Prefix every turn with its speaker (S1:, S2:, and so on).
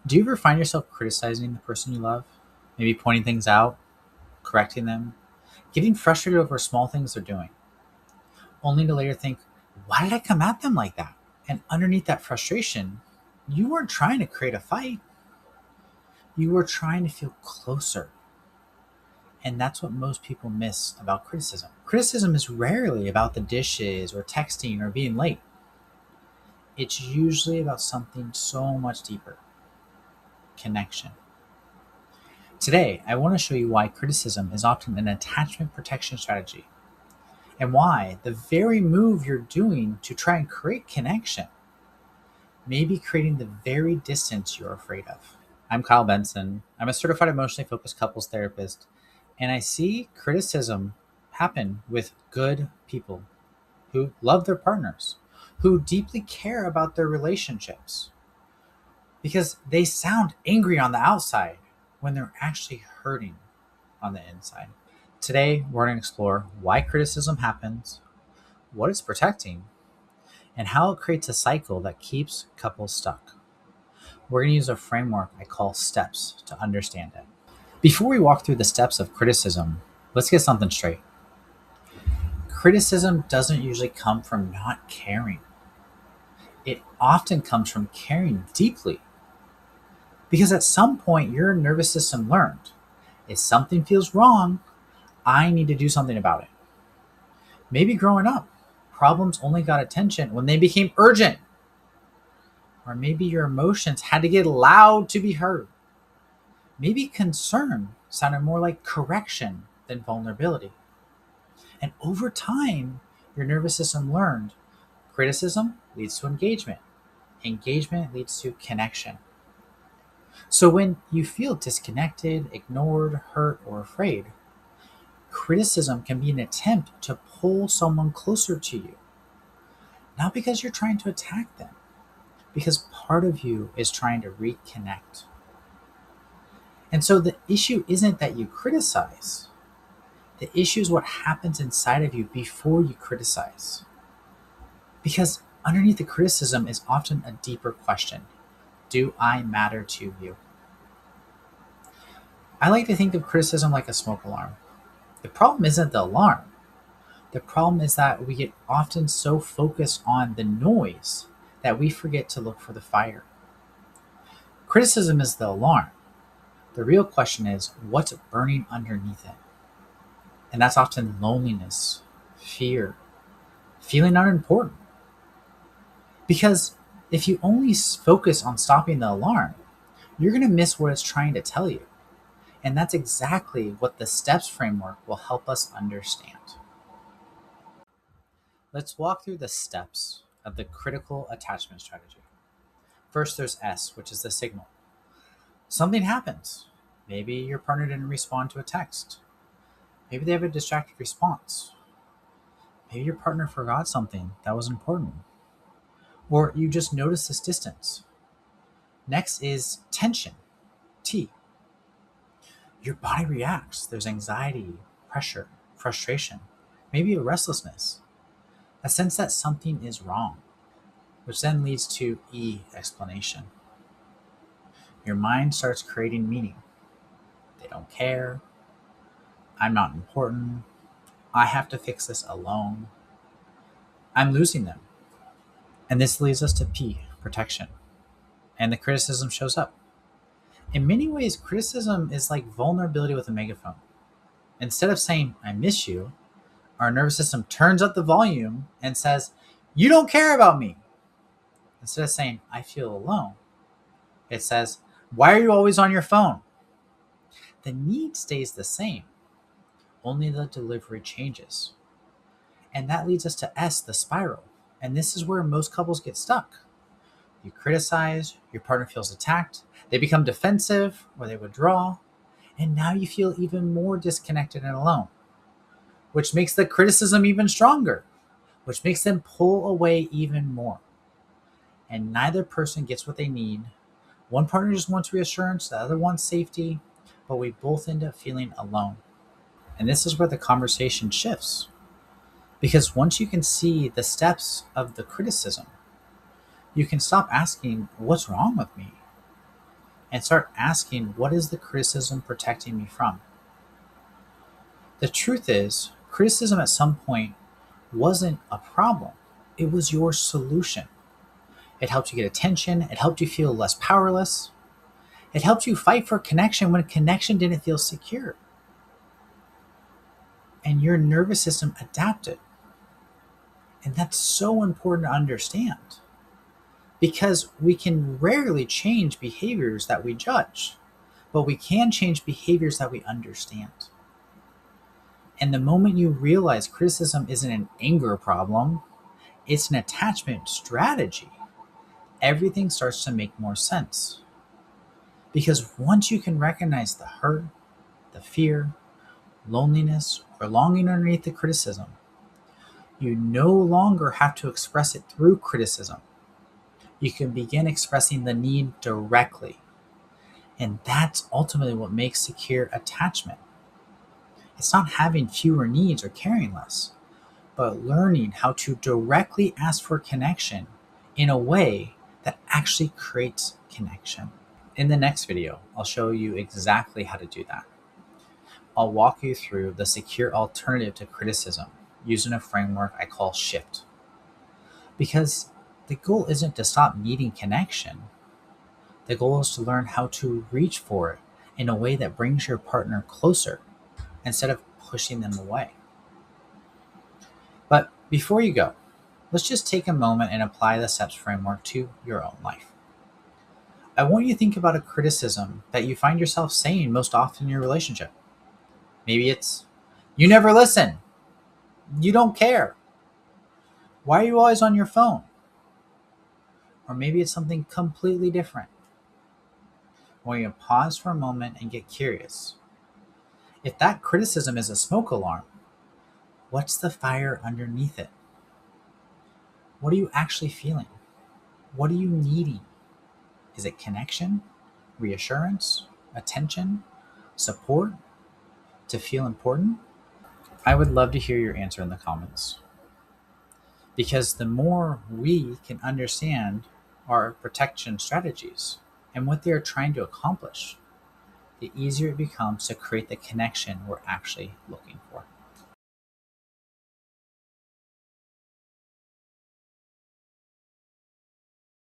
S1: Do you ever find yourself criticizing the person you love? Maybe pointing things out, correcting them, getting frustrated over small things they're doing, only to later think, why did I come at them like that? And underneath that frustration, you weren't trying to create a fight. You were trying to feel closer. And that's what most people miss about criticism. Criticism is rarely about the dishes or texting or being late. It's usually about something so much deeper: connection. Today, I want to show you why criticism is often an attachment protection strategy, and why the very move you're doing to try and create connection may be creating the very distance you're afraid of. I'm Kyle Benson. I'm a certified emotionally focused couples therapist, and I see criticism happen with good people who love their partners, who deeply care about their relationships, because they sound angry on the outside when they're actually hurting on the inside. Today, we're going to explore why criticism happens, what it's protecting, and how it creates a cycle that keeps couples stuck. We're going to use a framework I call steps to understand it. Before we walk through the steps of criticism, let's get something straight. Criticism doesn't usually come from not caring. It often comes from caring deeply. Because at some point, your nervous system learned, if something feels wrong, I need to do something about it. Maybe growing up, problems only got attention when they became urgent. Or maybe your emotions had to get loud to be heard. Maybe concern sounded more like correction than vulnerability. And over time, your nervous system learned criticism leads to engagement. Engagement leads to connection. So when you feel disconnected, ignored, hurt, or afraid, criticism can be an attempt to pull someone closer to you. Not because you're trying to attack them, because part of you is trying to reconnect. And so the issue isn't that you criticize. The issue is what happens inside of you before you criticize. Because underneath the criticism is often a deeper question. Do I matter to you? I like to think of criticism like a smoke alarm. The problem isn't the alarm. The problem is that we get often so focused on the noise that we forget to look for the fire. Criticism is the alarm. The real question is, what's burning underneath it? And that's often loneliness, fear, feeling unimportant. Because if you only focus on stopping the alarm, you're going to miss what it's trying to tell you. And that's exactly what the steps framework will help us understand. Let's walk through the steps of the critical attachment strategy. First, there's S, which is the signal. Something happens. Maybe your partner didn't respond to a text. Maybe they have a distracted response. Maybe your partner forgot something that was important. Or you just notice this distance. Next is tension, T. Your body reacts. There's anxiety, pressure, frustration, maybe a restlessness, a sense that something is wrong, which then leads to E, explanation. Your mind starts creating meaning. They don't care. I'm not important. I have to fix this alone. I'm losing them. And this leads us to P, protection. And the criticism shows up. In many ways, criticism is like vulnerability with a megaphone. Instead of saying, I miss you, our nervous system turns up the volume and says, you don't care about me. Instead of saying, I feel alone, it says, why are you always on your phone? The need stays the same, only the delivery changes. And that leads us to S, the spiral. And this is where most couples get stuck. You criticize, your partner feels attacked, they become defensive or they withdraw, and now you feel even more disconnected and alone, which makes the criticism even stronger, which makes them pull away even more. And neither person gets what they need. One partner just wants reassurance, the other wants safety, but we both end up feeling alone. And this is where the conversation shifts. Because once you can see the steps of the criticism, you can stop asking, what's wrong with me? and start asking, what is the criticism protecting me from? The truth is, criticism at some point wasn't a problem. It was your solution. It helped you get attention. It helped you feel less powerless. It helped you fight for connection when connection didn't feel secure. And your nervous system adapted. And that's so important to understand, because we can rarely change behaviors that we judge, but we can change behaviors that we understand. And the moment you realize criticism isn't an anger problem, it's an attachment strategy, everything starts to make more sense. Because once you can recognize the hurt, the fear, loneliness, or longing underneath the criticism, you no longer have to express it through criticism. You can begin expressing the need directly. And that's ultimately what makes secure attachment. It's not having fewer needs or caring less, but learning how to directly ask for connection in a way that actually creates connection. In the next video, I'll show you exactly how to do that. I'll walk you through the secure alternative to criticism using a framework I call SHIFT. Because the goal isn't to stop needing connection. The goal is to learn how to reach for it in a way that brings your partner closer instead of pushing them away. But before you go, let's just take a moment and apply the STEPS framework to your own life. I want you to think about a criticism that you find yourself saying most often in your relationship. Maybe it's, "You never listen. You don't care. Why are you always on your phone?" Or maybe it's something completely different. I want you to pause for a moment and get curious. If that criticism is a smoke alarm, what's the fire underneath it? What are you actually feeling? What are you needing? Is it connection, reassurance, attention, support, to feel important? I would love to hear your answer in the comments. Because the more we can understand our protection strategies and what they are trying to accomplish, the easier it becomes to create the connection we're actually looking for.